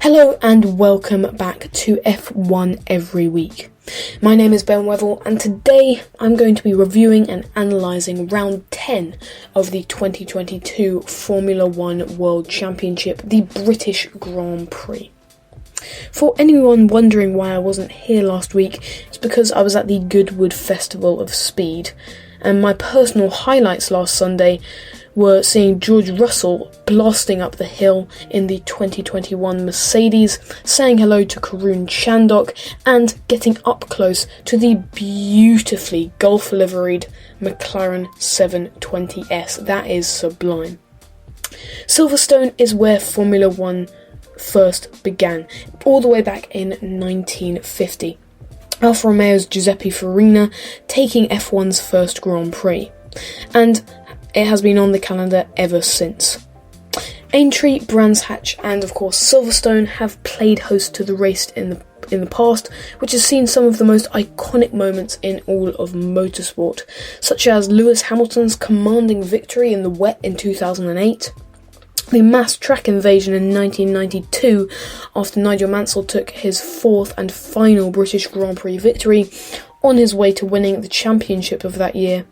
Hello and welcome back to F1 Every Week. My name is Ben Weddle and today I'm going to be reviewing and analysing round 10 of the 2022 Formula 1 World Championship, the British Grand Prix. For anyone wondering why I wasn't here last week, it's because I was at the Goodwood Festival of Speed, and my personal highlights last Sunday were seeing George Russell blasting up the hill in the 2021 Mercedes, saying hello to Karun Chandhok, and getting up close to the beautifully Gulf-liveried McLaren 720S. That is sublime. Silverstone is where Formula 1 first began, all the way back in 1950. Alfa Romeo's Giuseppe Farina taking F1's first Grand Prix, and it has been on the calendar ever since. Aintree, Brands Hatch and of course Silverstone have played host to the race in the past, which has seen some of the most iconic moments in all of motorsport, such as Lewis Hamilton's commanding victory in the wet in 2008, the mass track invasion in 1992 after Nigel Mansell took his fourth and final British Grand Prix victory on his way to winning the championship of that year,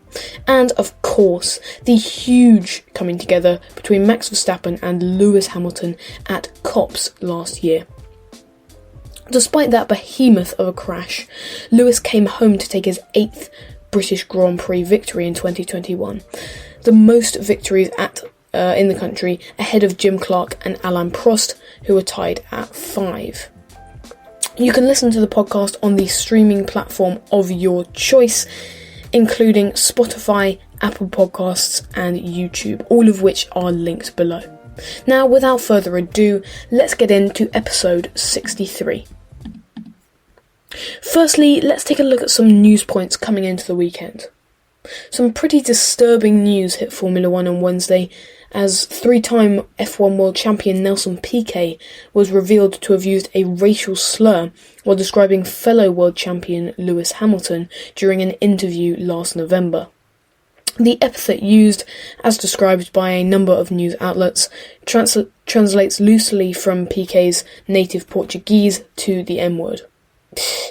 and of course the huge coming together between Max Verstappen and Lewis Hamilton at Copse last year. Despite that behemoth of a crash, Lewis came home to take his 8th British Grand Prix victory in 2021, the most victories in the country, ahead of Jim Clark and Alain Prost, who were tied at 5. You can listen to the podcast on the streaming platform of your choice, including Spotify, Apple Podcasts and YouTube, all of which are linked below. Now, without further ado, let's get into episode 63. Firstly, let's take a look at some news points coming into the weekend. Some pretty disturbing news hit Formula 1 on Wednesday, as three-time F1 World Champion Nelson Piquet was revealed to have used a racial slur while describing fellow World Champion Lewis Hamilton during an interview last November. The epithet used, as described by a number of news outlets, translates loosely from Piquet's native Portuguese to the M-word.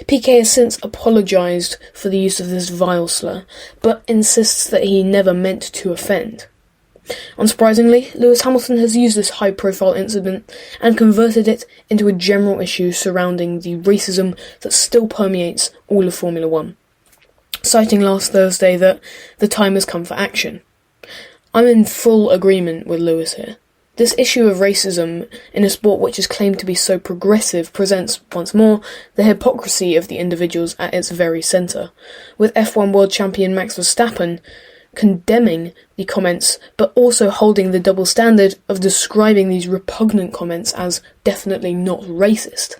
Piquet has since apologised for the use of this vile slur, but insists that he never meant to offend. Unsurprisingly, Lewis Hamilton has used this high-profile incident and converted it into a general issue surrounding the racism that still permeates all of Formula 1, citing last Thursday that the time has come for action. I'm in full agreement with Lewis here. This issue of racism in a sport which is claimed to be so progressive presents, once more, the hypocrisy of the individuals at its very centre, with F1 World Champion Max Verstappen condemning the comments, but also holding the double standard of describing these repugnant comments as definitely not racist.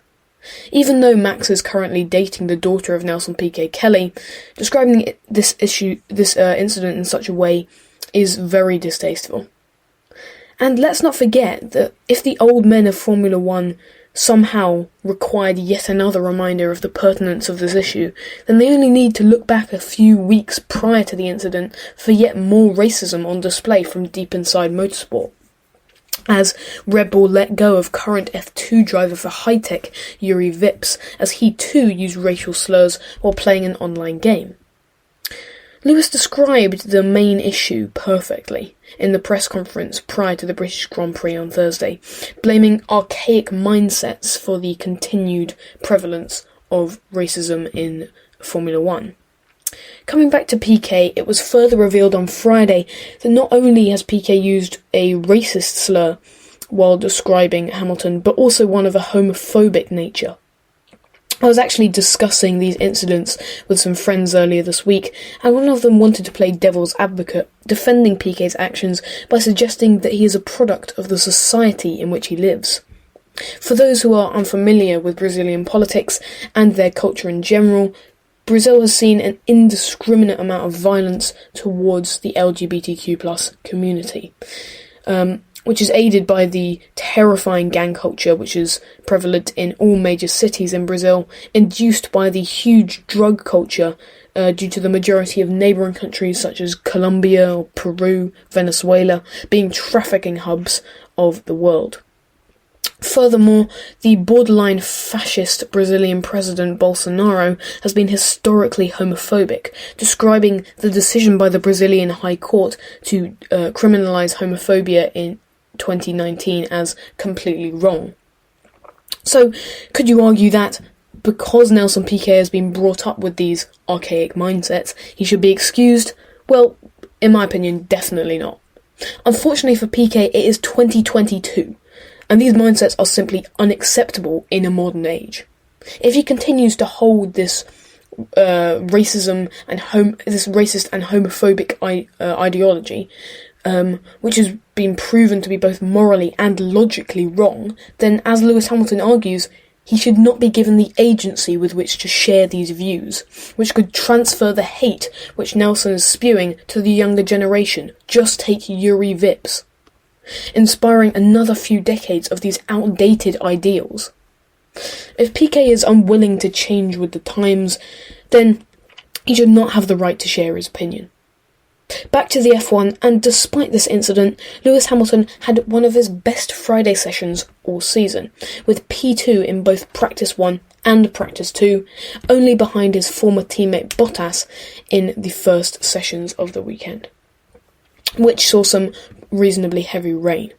Even though Max is currently dating the daughter of Nelson Piquet, Kelly, describing this incident in such a way is very distasteful. And let's not forget that if the old men of Formula 1 somehow required yet another reminder of the pertinence of this issue, then they only need to look back a few weeks prior to the incident for yet more racism on display from deep inside motorsport, as Red Bull let go of current F2 driver for high-tech Yuri Vips, as he too used racial slurs while playing an online game. Lewis described the main issue perfectly in the press conference prior to the British Grand Prix on Thursday, blaming archaic mindsets for the continued prevalence of racism in Formula 1. Coming back to Piquet, it was further revealed on Friday that not only has Piquet used a racist slur while describing Hamilton, but also one of a homophobic nature. I was actually discussing these incidents with some friends earlier this week, and one of them wanted to play devil's advocate, defending Piquet's actions by suggesting that he is a product of the society in which he lives. For those who are unfamiliar with Brazilian politics and their culture in general, Brazil has seen an indiscriminate amount of violence towards the LGBTQ+ community, which is aided by the terrifying gang culture which is prevalent in all major cities in Brazil, induced by the huge drug culture due to the majority of neighbouring countries such as Colombia, or Peru, Venezuela, being trafficking hubs of the world. Furthermore, the borderline fascist Brazilian president Bolsonaro has been historically homophobic, describing the decision by the Brazilian High Court to criminalise homophobia in 2019 as completely wrong. So, could you argue that because Nelson Piquet has been brought up with these archaic mindsets, he should be excused? Well, in my opinion, definitely not. Unfortunately for Piquet, it is 2022. And these mindsets are simply unacceptable in a modern age. If he continues to hold this racism and this racist and homophobic ideology, which has been proven to be both morally and logically wrong, then, as Lewis Hamilton argues, he should not be given the agency with which to share these views, which could transfer the hate which Nelson is spewing to the younger generation. Just take Yuri Vips, inspiring another few decades of these outdated ideals. If Piquet is unwilling to change with the times, then he should not have the right to share his opinion. Back to the F1, and despite this incident, Lewis Hamilton had one of his best Friday sessions all season, with P2 in both Practice 1 and Practice 2, only behind his former teammate Bottas in the first sessions of the weekend, which saw some reasonably heavy rain.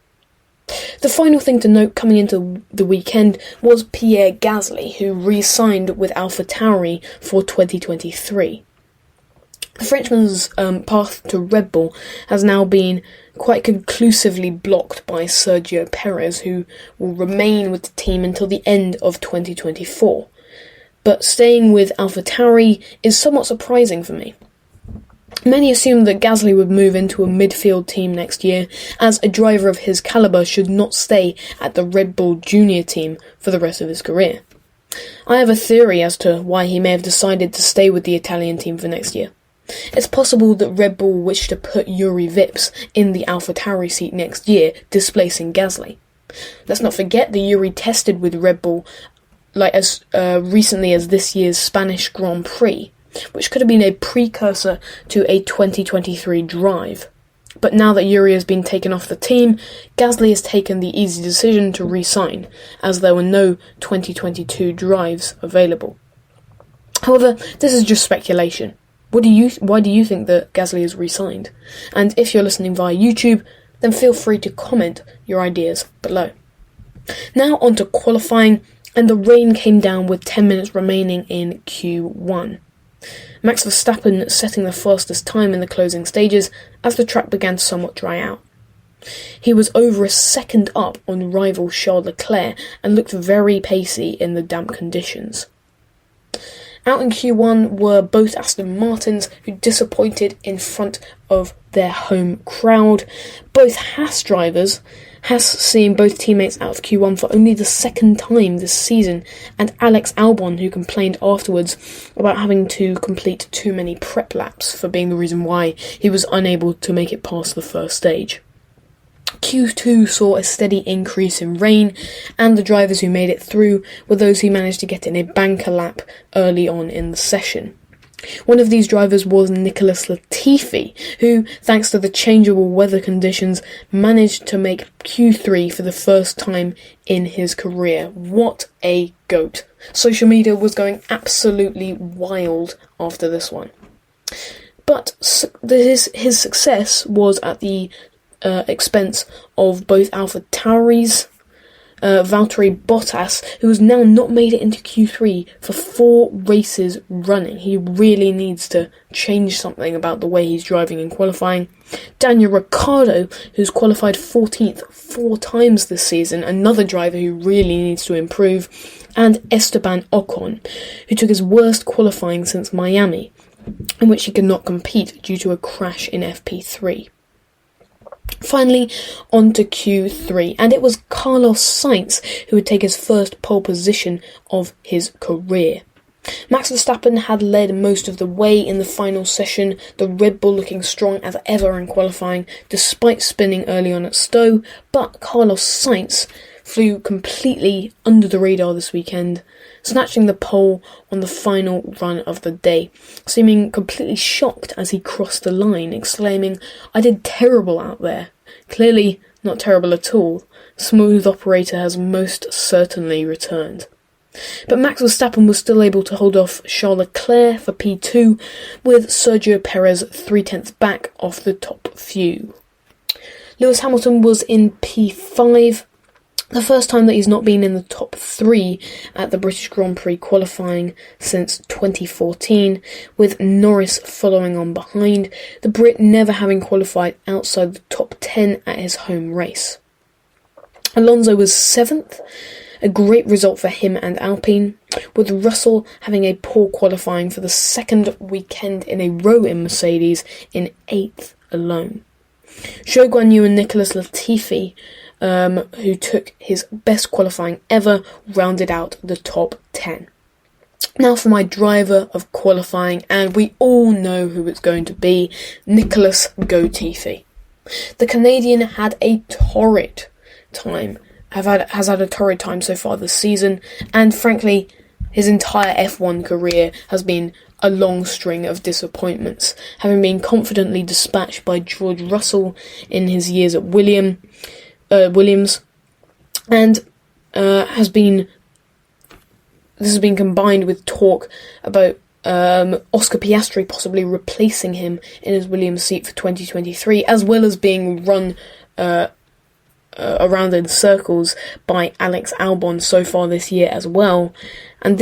The final thing to note coming into the weekend was Pierre Gasly, who re-signed with AlphaTauri for 2023. The Frenchman's path to Red Bull has now been quite conclusively blocked by Sergio Perez, who will remain with the team until the end of 2024. But staying with AlphaTauri is somewhat surprising for me. Many assumed that Gasly would move into a midfield team next year, as a driver of his calibre should not stay at the Red Bull Junior team for the rest of his career. I have a theory as to why he may have decided to stay with the Italian team for next year. It's possible that Red Bull wished to put Yuri Vips in the AlphaTauri seat next year, displacing Gasly. Let's not forget that Yuri tested with Red Bull as recently as this year's Spanish Grand Prix, which could have been a precursor to a 2023 drive. But now that Yuri has been taken off the team, Gasly has taken the easy decision to re-sign, as there were no 2022 drives available. However, this is just speculation. Why do you think that Gasly is re-signed? And if you're listening via YouTube, then feel free to comment your ideas below. Now on to qualifying, and the rain came down with 10 minutes remaining in Q1. Max Verstappen setting the fastest time in the closing stages as the track began to somewhat dry out. He was over a second up on rival Charles Leclerc and looked very pacey in the damp conditions. Out in Q1 were both Aston Martins, who disappointed in front of their home crowd. Both Haas drivers, Haas seeing both teammates out of Q1 for only the second time this season, and Alex Albon, who complained afterwards about having to complete too many prep laps for being the reason why he was unable to make it past the first stage. Q2 saw a steady increase in rain, and the drivers who made it through were those who managed to get in a banker lap early on in the session. One of these drivers was Nicholas Latifi, who, thanks to the changeable weather conditions, managed to make Q3 for the first time in his career. What a goat. Social media was going absolutely wild after this one. But his success was at the expense of both AlphaTauri's Valtteri Bottas, who has now not made it into Q3 for 4 races running. He really needs to change something about the way he's driving in qualifying. Daniel Ricciardo, who's qualified 14th 4 times this season, another driver who really needs to improve. And Esteban Ocon, who took his worst qualifying since Miami, in which he could not compete due to a crash in FP3. Finally, on to Q3, and it was Carlos Sainz who would take his first pole position of his career. Max Verstappen had led most of the way in the final session, the Red Bull looking strong as ever in qualifying, despite spinning early on at Stowe, but Carlos Sainz flew completely under the radar this weekend, snatching the pole on the final run of the day, seeming completely shocked as he crossed the line, exclaiming, "I did terrible out there." Clearly, not terrible at all. Smooth operator has most certainly returned. But Max Verstappen was still able to hold off Charles Leclerc for P2, with Sergio Perez 0.3 back off the top few. Lewis Hamilton was in P5, the first time that he's not been in the top 3 at the British Grand Prix qualifying since 2014, with Norris following on behind, the Brit never having qualified outside the top 10 at his home race. Alonso was 7th, a great result for him and Alpine, with Russell having a poor qualifying for the second weekend in a row in Mercedes in 8th alone. Zhou Guanyu and Nicholas Latifi, who took his best qualifying ever, rounded out the top 10. Now for my driver of qualifying, and we all know who it's going to be, Nicholas Gotefe. The Canadian had a torrid time, has had a torrid time so far this season, and frankly, his entire F1 career has been a long string of disappointments, having been confidently dispatched by George Russell in his years at Williams, and this has been combined with talk about Oscar Piastri possibly replacing him in his Williams seat for 2023, as well as being run around in circles by Alex Albon so far this year as well, and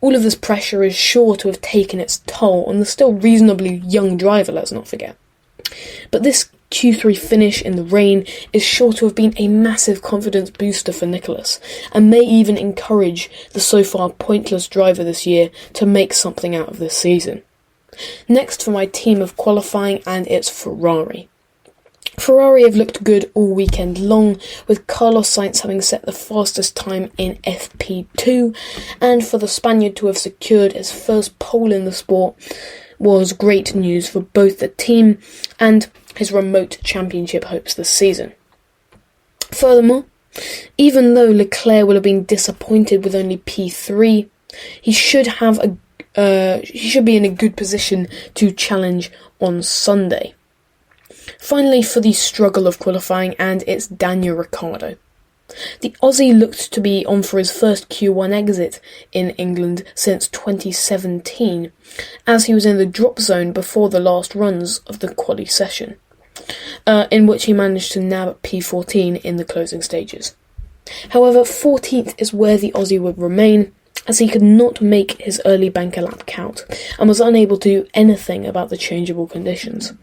all of this pressure is sure to have taken its toll on the still reasonably young driver, let's not forget. But this Q3 finish in the rain is sure to have been a massive confidence booster for Nicholas, and may even encourage the so far pointless driver this year to make something out of this season. Next for my team of qualifying, and it's Ferrari. Ferrari have looked good all weekend long, with Carlos Sainz having set the fastest time in FP2, and for the Spaniard to have secured his first pole in the sport was great news for both the team and his remote championship hopes this season. Furthermore, even though Leclerc will have been disappointed with only P3, he should be in a good position to challenge on Sunday. Finally, for the struggle of qualifying, and it's Daniel Ricciardo. The Aussie looked to be on for his first Q1 exit in England since 2017, as he was in the drop zone before the last runs of the quali session, in which he managed to nab P14 in the closing stages. However, 14th is where the Aussie would remain, as he could not make his early banker lap count, and was unable to do anything about the changeable conditions.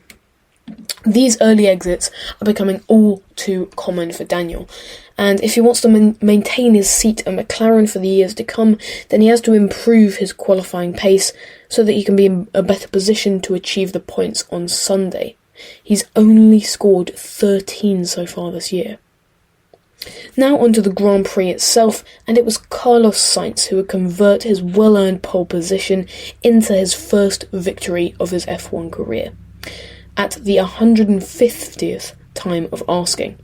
These early exits are becoming all too common for Daniel, and if he wants to maintain his seat at McLaren for the years to come, then he has to improve his qualifying pace so that he can be in a better position to achieve the points on Sunday. He's only scored 13 so far this year. Now onto the Grand Prix itself, and it was Carlos Sainz who would convert his well-earned pole position into his first victory of his F1 career, at the 150th time of asking.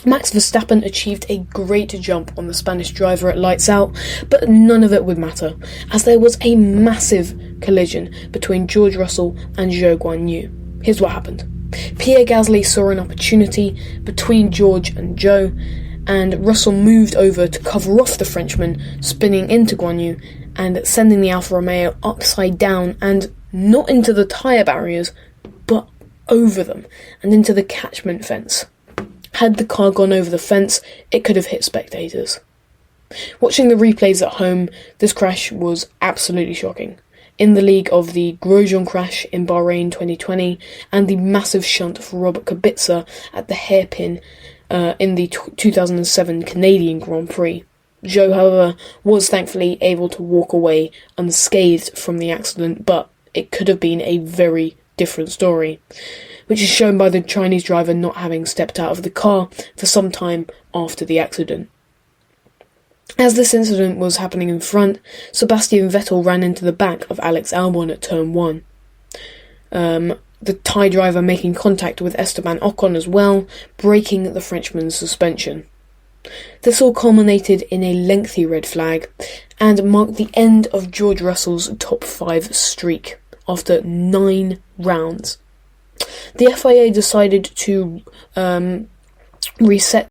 Max Verstappen achieved a great jump on the Spanish driver at lights out, but none of it would matter, as there was a massive collision between George Russell and Zhou Guanyu. Here's what happened. Pierre Gasly saw an opportunity between George and Zhou, and Russell moved over to cover off the Frenchman, spinning into Guanyu and sending the Alfa Romeo upside down, and not into the tyre barriers, but over them and into the catchment fence. Had the car gone over the fence, it could have hit spectators. Watching the replays at home, this crash was absolutely shocking. In the league of the Grosjean crash in Bahrain 2020 and the massive shunt for Robert Kubica at the hairpin in the 2007 Canadian Grand Prix. Zhou, however, was thankfully able to walk away unscathed from the accident, but it could have been a very different story, which is shown by the Chinese driver not having stepped out of the car for some time after the accident. As this incident was happening in front, Sebastian Vettel ran into the back of Alex Albon at turn 1. The Thai driver making contact with Esteban Ocon as well, breaking the Frenchman's suspension. This all culminated in a lengthy red flag and marked the end of George Russell's top 5 streak after 9 rounds. The FIA decided to reset